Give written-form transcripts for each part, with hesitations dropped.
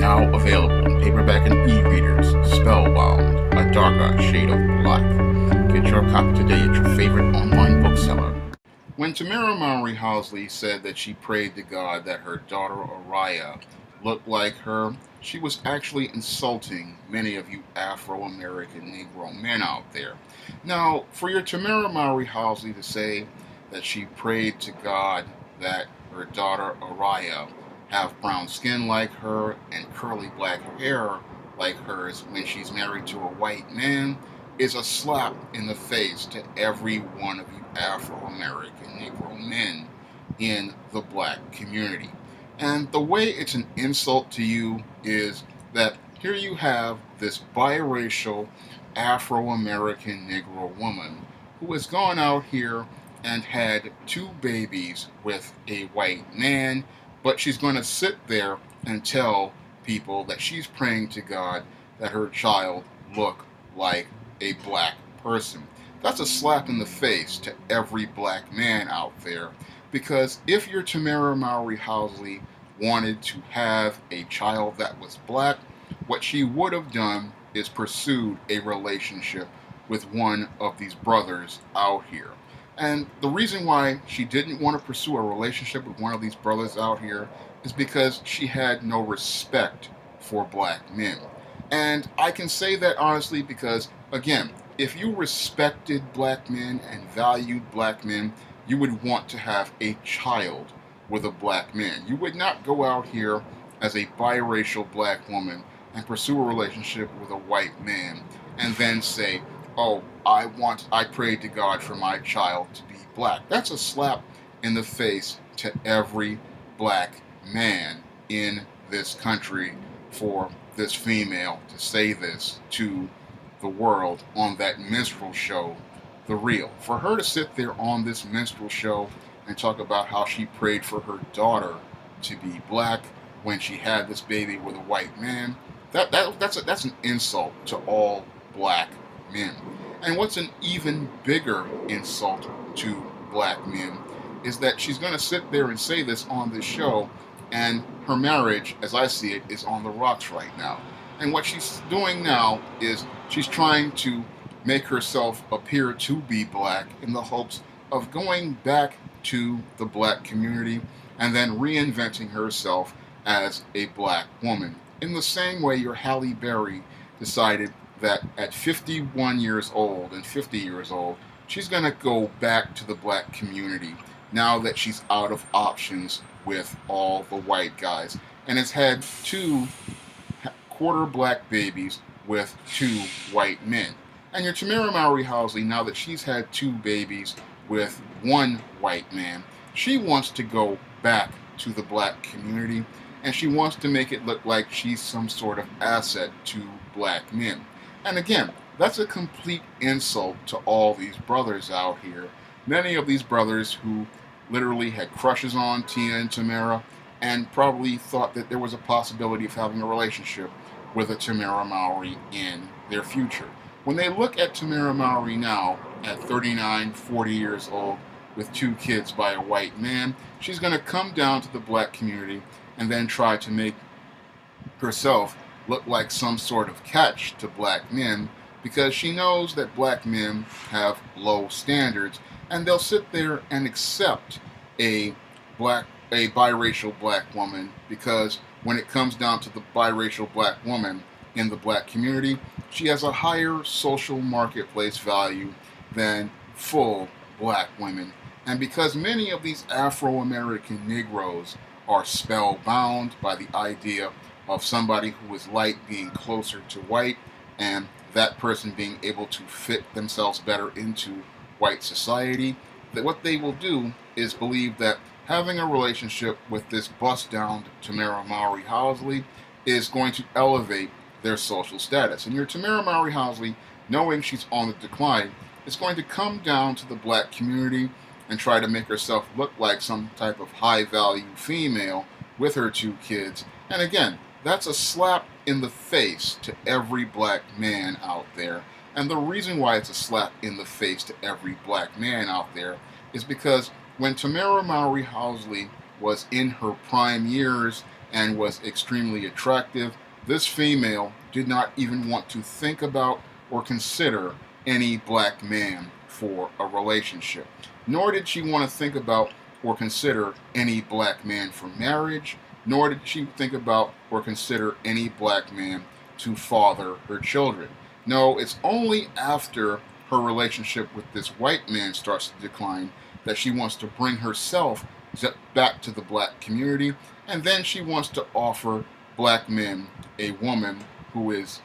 Now available in paperback and e-readers, Spellbound, A Darker Shade of Black. Get your copy today at your favorite online bookseller. When Tamera Mowry Housley said that she prayed to God that her daughter Araya looked like her, she was actually insulting many of you Afro-American Negro men out there. Now, for your Tamera Mowry Housley to say that she prayed to God that her daughter Araya have brown skin like her and curly black hair like hers when she's married to a white man is a slap in the face to every one of you Afro-American Negro men in the black community. And the way it's an insult to you is that here you have this biracial Afro-American Negro woman who has gone out here and had 2 babies with a white man, but she's going to sit there and tell people that she's praying to God that her child look like a black person. That's a slap in the face to every black man out there, because if your Tamera Mowry Housley wanted to have a child that was black, what she would have done is pursued a relationship with one of these brothers out here. And the reason why she didn't want to pursue a relationship with one of these brothers out here is because she had no respect for black men. And I can say that honestly because, again, if you respected black men and valued black men, you would want to have a child with a black man. You would not go out here as a biracial black woman and pursue a relationship with a white man and then say, oh, I prayed to God for my child to be black. That's a slap in the face to every black man in this country for this female to say this to the world on that minstrel show, The Real. For her to sit there on this minstrel show and talk about how she prayed for her daughter to be black when she had this baby with a white man, that's an insult to all black men. And what's an even bigger insult to black men is that she's going to sit there and say this on this show, and her marriage, as I see it, is on the rocks right now. And what she's doing now is she's trying to make herself appear to be black in the hopes of going back to the black community and then reinventing herself as a black woman. In the same way your Halle Berry decided that at 51 years old and 50 years old, she's going to go back to the black community now that she's out of options with all the white guys and has had 2 quarter black babies with 2 white men. And your Tamera Mowry Housley, now that she's had 2 babies with 1 white man, she wants to go back to the black community and she wants to make it look like she's some sort of asset to black men. And again, that's a complete insult to all these brothers out here. Many of these brothers who literally had crushes on Tina and Tamera and probably thought that there was a possibility of having a relationship with a Tamera Mowry in their future. When they look at Tamera Mowry now, at 39, 40 years old, with 2 kids by a white man, she's going to come down to the black community and then try to make herself look like some sort of catch to black men because she knows that black men have low standards and they'll sit there and accept a biracial black woman because when it comes down to the biracial black woman in the black community, she has a higher social marketplace value than full black women. And because many of these Afro-American Negroes are spellbound by the idea of somebody who is light being closer to white and that person being able to fit themselves better into white society, that what they will do is believe that having a relationship with this bust-down Tamera Mowry Housley is going to elevate their social status. And your Tamera Mowry Housley, knowing she's on the decline, is going to come down to the black community and try to make herself look like some type of high-value female with her 2 kids. And again, that's a slap in the face to every black man out there. And the reason why it's a slap in the face to every black man out there is because when Tamera Mowry Housley was in her prime years and was extremely attractive, this female did not even want to think about or consider any black man for a relationship. Nor did she want to think about or consider any black man for marriage, nor did she think about or consider any black man to father her children. No, it's only after her relationship with this white man starts to decline that she wants to bring herself back to the black community, and then she wants to offer black men a woman who is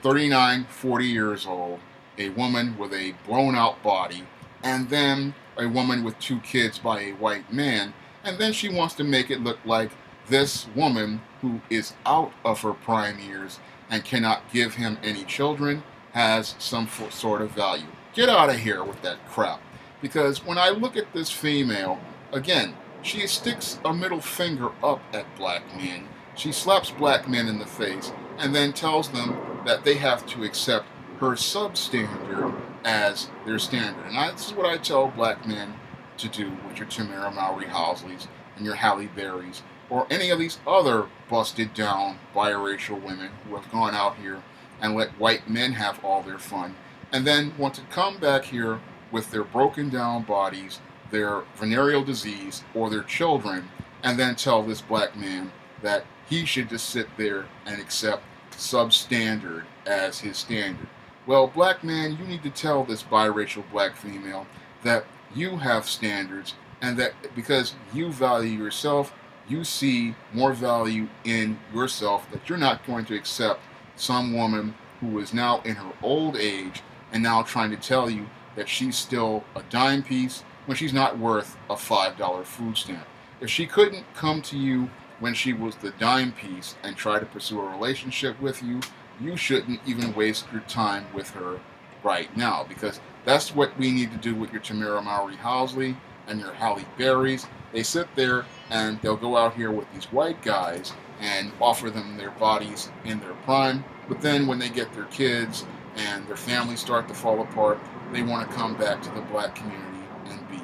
39, 40 years old, a woman with a blown out body, and then a woman with 2 kids by a white man, and then she wants to make it look like this woman who is out of her prime years and cannot give him any children has some sort of value. Get out of here with that crap. Because when I look at this female, again, she sticks a middle finger up at black men. She slaps black men in the face and then tells them that they have to accept her substandard as their standard. And this is what I tell black men to do with your Tamera Mowry Housley's and your Halle Berrys, or any of these other busted down biracial women who have gone out here and let white men have all their fun, and then want to come back here with their broken down bodies, their venereal disease, or their children, and then tell this black man that he should just sit there and accept substandard as his standard. Well, black man, you need to tell this biracial black female that you have standards, and that because you value yourself, you see more value in yourself, that you're not going to accept some woman who is now in her old age and now trying to tell you that she's still a dime piece when she's not worth a $5 food stamp. If she couldn't come to you when she was the dime piece and try to pursue a relationship with you, you shouldn't even waste your time with her right now, because that's what we need to do with your Tamera Mowry Housley and your Halle Berrys. They sit there and they'll go out here with these white guys and offer them their bodies in their prime, but then when they get their kids and their families start to fall apart, they want to come back to the black community and be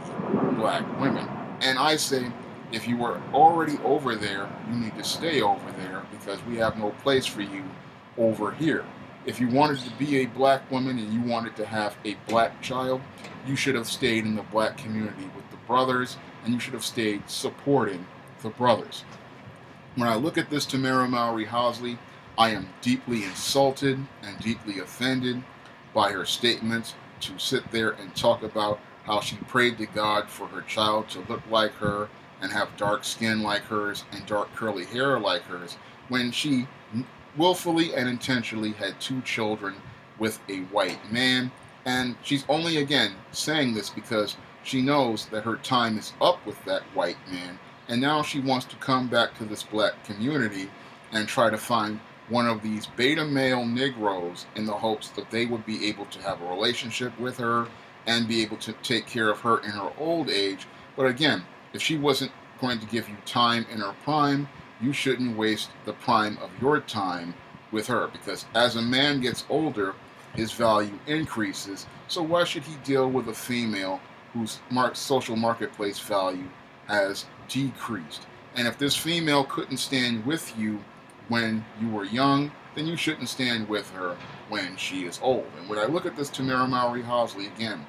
black women. And I say, if you were already over there, you need to stay over there, because we have no place for you over here. If you wanted to be a black woman and you wanted to have a black child, you should have stayed in the black community with the brothers, and you should have stayed supporting the brothers. When I look at this Tamera Mowry Housley, I am deeply insulted and deeply offended by her statements to sit there and talk about how she prayed to God for her child to look like her and have dark skin like hers and dark curly hair like hers, when she willfully and intentionally had 2 children with a white man. And she's only, again, saying this because she knows that her time is up with that white man, and now she wants to come back to this black community and try to find one of these beta male Negroes in the hopes that they would be able to have a relationship with her and be able to take care of her in her old age. But again, if she wasn't going to give you time in her prime, you shouldn't waste the prime of your time with her, because as a man gets older, his value increases. So why should he deal with a female whose social marketplace value has decreased? And if this female couldn't stand with you when you were young, then you shouldn't stand with her when she is old. And when I look at this Tamera Mowry Housley again,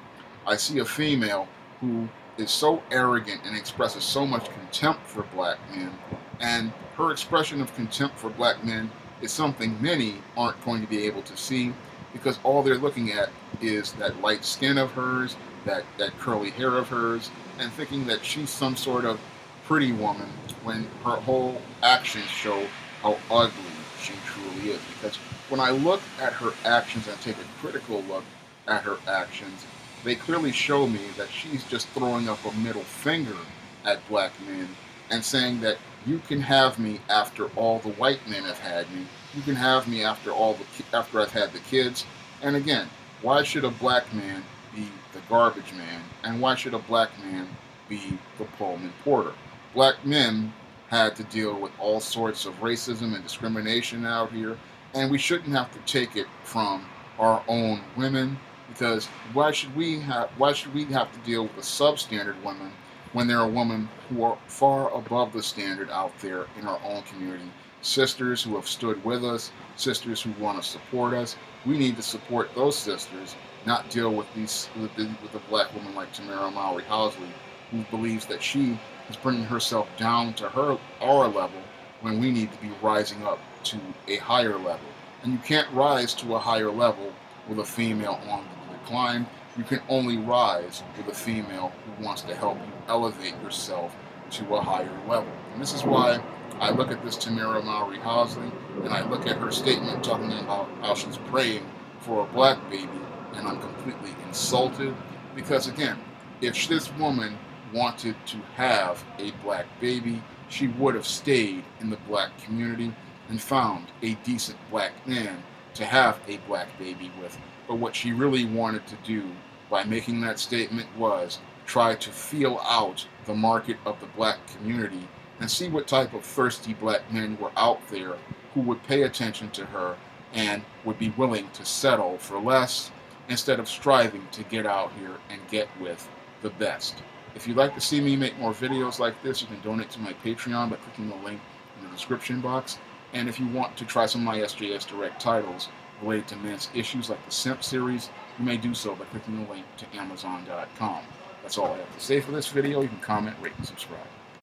I see a female who is so arrogant and expresses so much contempt for black men, and her expression of contempt for black men is something many aren't going to be able to see, because all they're looking at is that light skin of hers, that curly hair of hers, and thinking that she's some sort of pretty woman when her whole actions show how ugly she truly is. Because when I look at her actions and take a critical look at her actions, they clearly show me that she's just throwing up a middle finger at black men and saying that you can have me after all the white men have had me. You can have me after after I've had the kids. And again, why should a black man be the garbage man? And why should a black man be the Pullman porter? Black men had to deal with all sorts of racism and discrimination out here, and we shouldn't have to take it from our own women, because why should we have to deal with a substandard woman when there are women who are far above the standard out there in our own community. Sisters who have stood with us, sisters who want to support us. We need to support those sisters, not deal with with a black woman like Tamera Mowry Housley, who believes that she is bringing herself down to our level when we need to be rising up to a higher level. And you can't rise to a higher level with a female on the decline. You can only rise with a female who wants to help you elevate yourself to a higher level. And this is why I look at this Tamera Mowry Housley and I look at her statement talking about how she's praying for a black baby, and I'm completely insulted because, again, if this woman wanted to have a black baby, she would have stayed in the black community and found a decent black man to have a black baby with. But what she really wanted to do by making that statement was try to feel out the market of the black community and see what type of thirsty black men were out there who would pay attention to her and would be willing to settle for less instead of striving to get out here and get with the best. If you'd like to see me make more videos like this, you can donate to my Patreon by clicking the link in the description box. And if you want to try some of my SJS Direct titles related to men's issues like the Simp series, you may do so by clicking the link to Amazon.com. That's all I have to say for this video. You can comment, rate, and subscribe.